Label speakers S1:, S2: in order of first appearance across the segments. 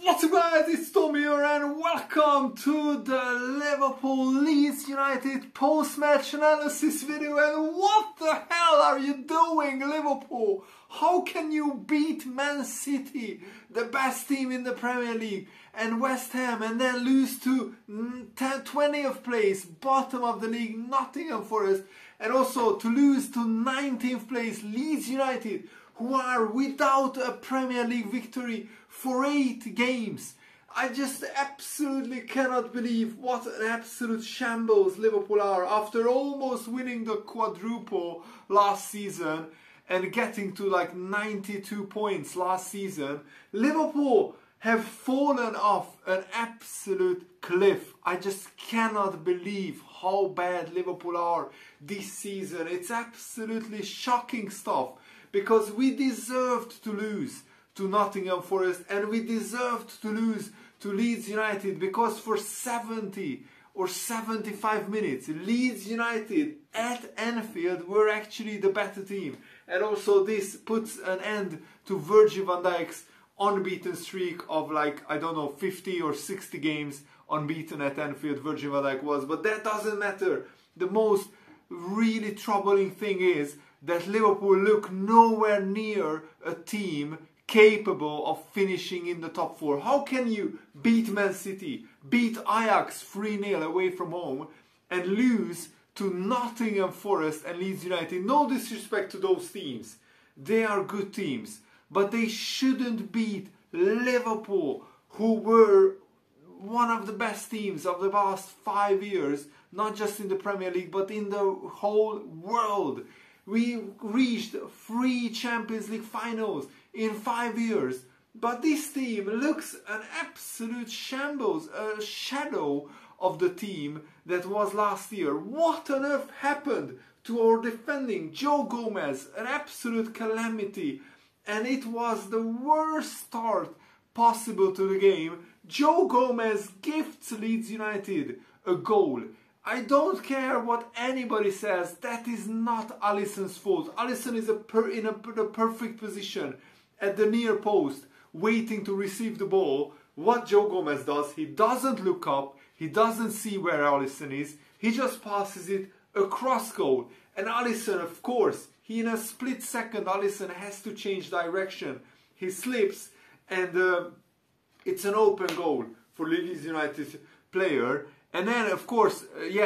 S1: What's up guys, it's Tommy here and welcome to the Liverpool Leeds United post-match analysis video. And what the hell are you doing, Liverpool? How can you beat Man City, the best team in the Premier League, and West Ham, and then lose to 20th place, bottom of the league, Nottingham Forest, and also to lose to 19th place, Leeds United, who are without a Premier League victory for 8 games. I just absolutely cannot believe what an absolute shambles Liverpool are after almost winning the quadruple last season and getting to like 92 points last season. Liverpool have fallen off an absolute cliff. I just cannot believe how bad Liverpool are this season. It's absolutely shocking stuff, because we deserved to lose to Nottingham Forest and we deserved to lose to Leeds United, because for 70 or 75 minutes Leeds United at Anfield were actually the better team. And also this puts an end to Virgil van Dijk's unbeaten streak of like, I don't know, 50 or 60 games unbeaten at Anfield Virgil van Dijk was. But that doesn't matter. The most really troubling thing is that Liverpool look nowhere near a team capable of finishing in the top 4. How can you beat Man City, beat Ajax 3-0 away from home, and lose to Nottingham Forest and Leeds United? No disrespect to those teams. They are good teams. But they shouldn't beat Liverpool, who were one of the best teams of the past 5 years, not just in the Premier League, but in the whole world. We reached 3 Champions League finals in 5 years. But this team looks an absolute shambles, a shadow of the team that was last year. What on earth happened to our defending? Joe Gomez, an absolute calamity. And it was the worst start possible to the game. Joe Gomez gifts Leeds United a goal. I don't care what anybody says, that is not Alisson's fault. Alisson is in a perfect position at the near post, waiting to receive the ball. What Joe Gomez does, he doesn't look up, he doesn't see where Alisson is, he just passes it across goal. And Alisson, of course, in a split second, Alisson has to change direction. He slips and it's an open goal for Leeds United player. And then, of course,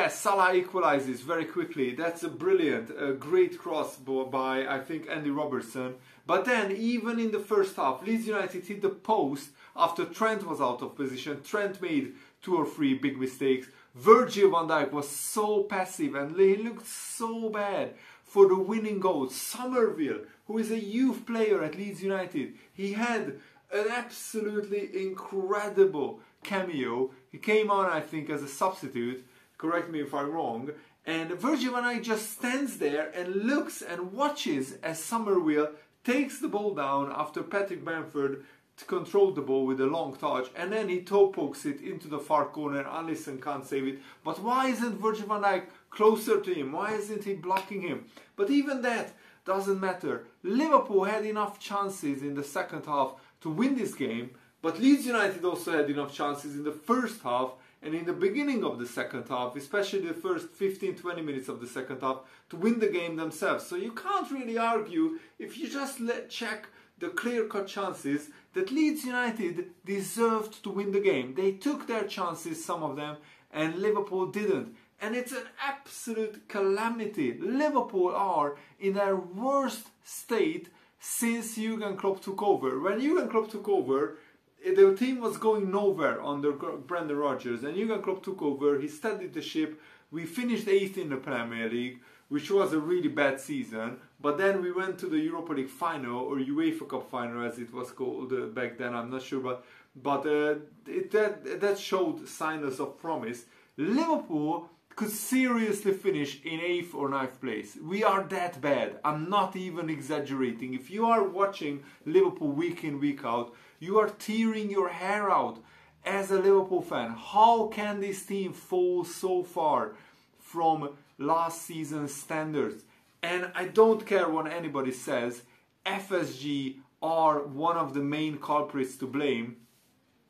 S1: Salah equalizes very quickly. That's a brilliant, great cross by, I think, Andy Robertson. But then, even in the first half, Leeds United hit the post after Trent was out of position. Trent made 2 or 3 big mistakes. Virgil van Dijk was so passive and he looked so bad for the winning goal. Somerville, who is a youth player at Leeds United, he had an absolutely incredible cameo. He came on, I think, as a substitute, correct me if I'm wrong, and Virgil van Dijk just stands there and looks and watches as Somerville takes the ball down after Patrick Bamford controlled the ball with a long touch, and then he toe pokes it into the far corner and Alisson can't save it. But why isn't Virgil van Dijk closer to him? Why isn't he blocking him? But even that doesn't matter. Liverpool had enough chances in the second half to win this game, but Leeds United also had enough chances in the first half and in the beginning of the second half, especially the first 15-20 minutes of the second half, to win the game themselves. So you can't really argue if you just check the clear-cut chances that Leeds United deserved to win the game. They took their chances, some of them, and Liverpool didn't. And it's an absolute calamity. Liverpool are in their worst state since Jurgen Klopp took over. When Jurgen Klopp took over, the team was going nowhere under Brendan Rodgers, and Jurgen Klopp took over, he steadied the ship. We finished 8th in the Premier League, which was a really bad season, but then we went to the Europa League final, or UEFA Cup final as it was called back then, I'm not sure, but that showed signs of promise. Liverpool could seriously finish in 8th or 9th place. We are that bad. I'm not even exaggerating. If you are watching Liverpool week in, week out, you are tearing your hair out as a Liverpool fan. How can this team fall so far from last season's standards? And I don't care what anybody says, FSG are one of the main culprits to blame.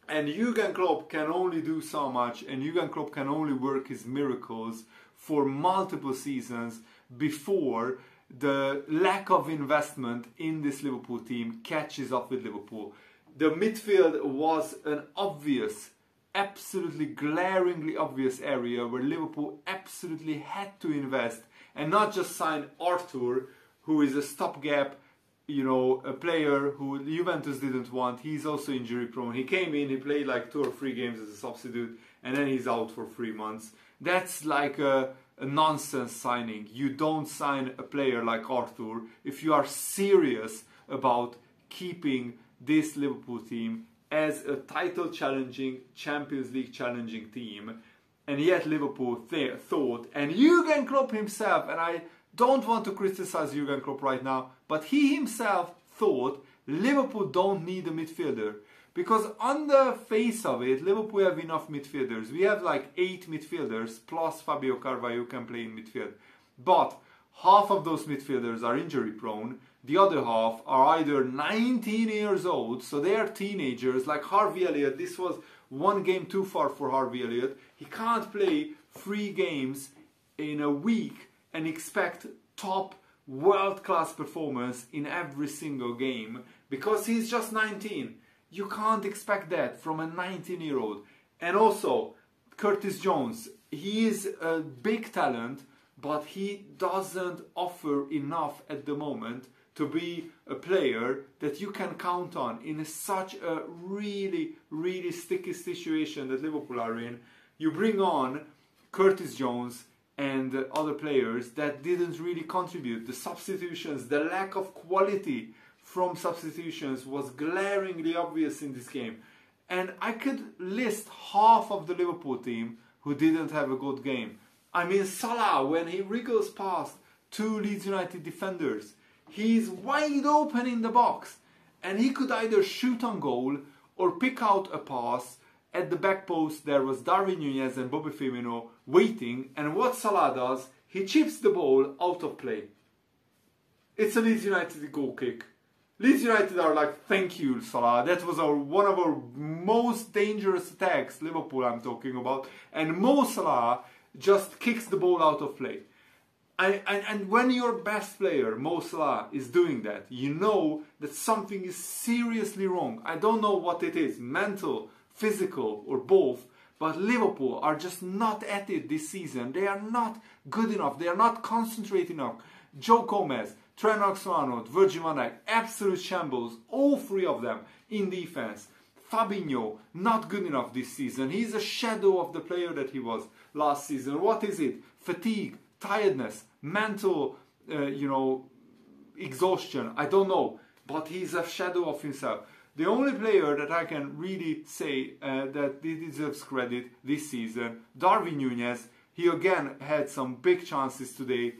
S1: And Jurgen Klopp can only do so much, and Jurgen Klopp can only work his miracles for multiple seasons before the lack of investment in this Liverpool team catches up with Liverpool. The midfield was an obvious, absolutely glaringly obvious area where Liverpool absolutely had to invest and not just sign Arthur, who is a stopgap, you know, a player who Juventus didn't want. He's also injury prone. He came in, he played like 2 or 3 games as a substitute, and then he's out for 3 months. That's like a nonsense signing. You don't sign a player like Arthur if you are serious about keeping this Liverpool team as a title challenging, Champions League challenging team. And yet Liverpool thought, and Jurgen Klopp himself, and I don't want to criticize Jurgen Klopp right now, but he himself thought Liverpool don't need a midfielder. Because on the face of it, Liverpool have enough midfielders. We have like 8 midfielders, plus Fabio Carvalho who can play in midfield. But half of those midfielders are injury prone. The other half are either 19 years old, so they are teenagers, like Harvey Elliott. This was 1 game too far for Harvey Elliott. He can't play 3 games in a week and expect top world-class performance in every single game because he's just 19. You can't expect that from a 19-year-old. And also, Curtis Jones, he is a big talent, but he doesn't offer enough at the moment to be a player that you can count on in such a really, really sticky situation that Liverpool are in. You bring on Curtis Jones and other players that didn't really contribute. The substitutions, the lack of quality from substitutions was glaringly obvious in this game. And I could list half of the Liverpool team who didn't have a good game. I mean, Salah, when he wriggles past 2 Leeds United defenders, he's wide open in the box. And he could either shoot on goal or pick out a pass. At the back post, there was Darwin Núñez and Bobby Firmino waiting. And what Salah does, he chips the ball out of play. It's a Leeds United goal kick. Leeds United are like, thank you, Salah. That was one of our most dangerous attacks, Liverpool I'm talking about. And Mo Salah just kicks the ball out of play. And when your best player, Mo Salah, is doing that, you know that something is seriously wrong. I don't know what it is, mental, physical, or both. But Liverpool are just not at it this season. They are not good enough. They are not concentrating enough. Joe Gomez, Trent Alexander-Arnold, Virgil van Dijk, absolute shambles, all 3 of them in defense. Fabinho, not good enough this season. He's a shadow of the player that he was last season. What is it? Fatigue, tiredness, mental, exhaustion. I don't know, but he's a shadow of himself. The only player that I can really say that deserves credit this season, Darwin Núñez. He again had some big chances today.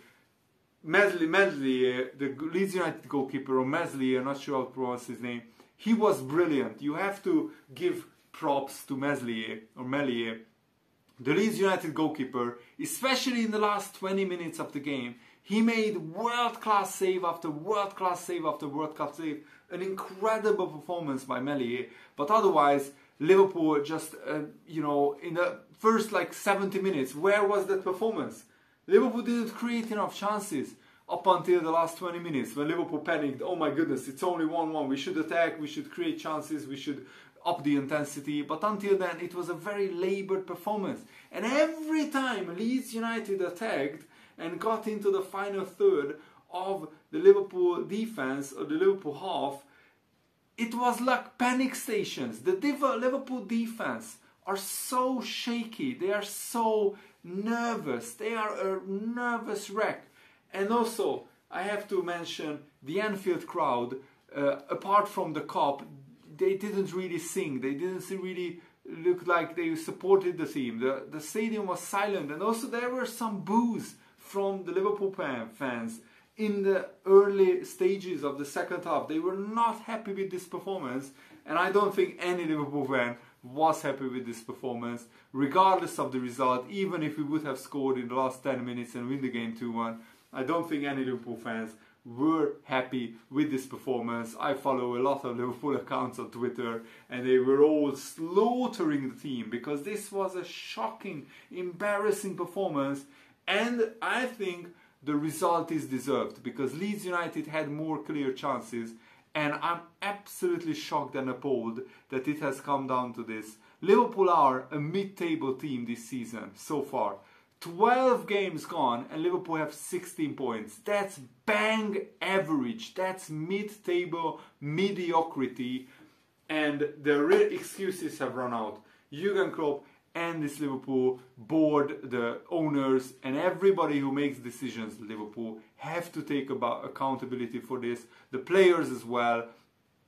S1: Meslier, the Leeds United goalkeeper, or Meslier, I'm not sure how to pronounce his name, he was brilliant. You have to give props to Meslier, the Leeds United goalkeeper, especially in the last 20 minutes of the game. He made world-class save after world-class save after world-class save. An incredible performance by Meslier. But otherwise, Liverpool just, in the first 70 minutes, where was that performance? Liverpool didn't create enough chances up until the last 20 minutes when Liverpool panicked. Oh my goodness, it's only 1-1. We should attack, we should create chances, we should up the intensity. But until then, it was a very laboured performance. And every time Leeds United attacked and got into the final third of the Liverpool defense, or the Liverpool half, it was like panic stations. The Liverpool defense are so shaky. They are so nervous. They are a nervous wreck. And also, I have to mention the Anfield crowd. Apart from the Cup, they didn't really sing. They didn't really look like they supported the team. The stadium was silent. And also there were some boos from the Liverpool fans in the early stages of the second half. They were not happy with this performance. And I don't think any Liverpool fan was happy with this performance, regardless of the result. Even if we would have scored in the last 10 minutes and win the game 2-1, I don't think any Liverpool fans were happy with this performance. I follow a lot of Liverpool accounts on Twitter, and they were all slaughtering the team because this was a shocking, embarrassing performance, and I think the result is deserved because Leeds United had more clear chances, and I'm absolutely shocked and appalled that it has come down to this. Liverpool are a mid-table team this season so far. 12 games gone and Liverpool have 16 points. That's bang average. That's mid-table mediocrity, and the real excuses have run out. Jurgen Klopp and this Liverpool board, the owners and everybody who makes decisions in Liverpool have to take accountability for this. The players as well.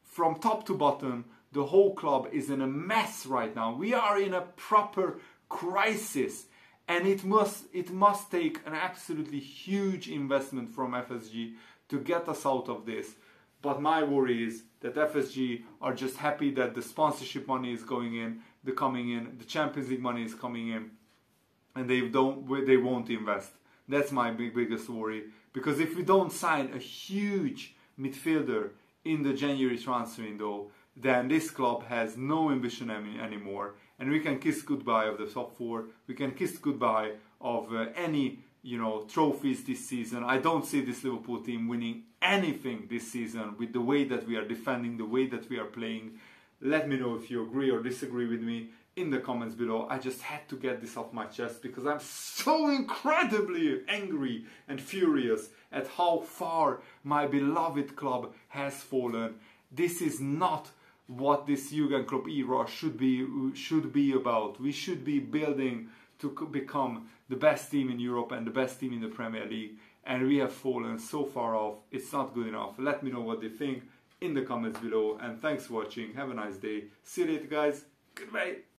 S1: From top to bottom, the whole club is in a mess right now. We are in a proper crisis. And it must take an absolutely huge investment from FSG to get us out of this. But my worry is that FSG are just happy that the sponsorship money is coming in, the Champions League money is coming in, and they won't invest. That's my biggest worry. Because if we don't sign a huge midfielder in the January transfer window, then this club has no ambition anymore, and we can kiss goodbye of the top four. We can kiss goodbye of any trophies this season. I don't see this Liverpool team winning anything this season with the way that we are defending, the way that we are playing. Let me know if you agree or disagree with me in the comments below. I just had to get this off my chest because I'm so incredibly angry and furious at how far my beloved club has fallen. This is not what this Jurgen Klopp era should be about. We should be building to become the best team in Europe and the best team in the Premier League, and we have fallen so far off. It's not good enough. Let me know what they think in the comments below, and thanks for watching. Have a nice day. See you later, guys. Goodbye.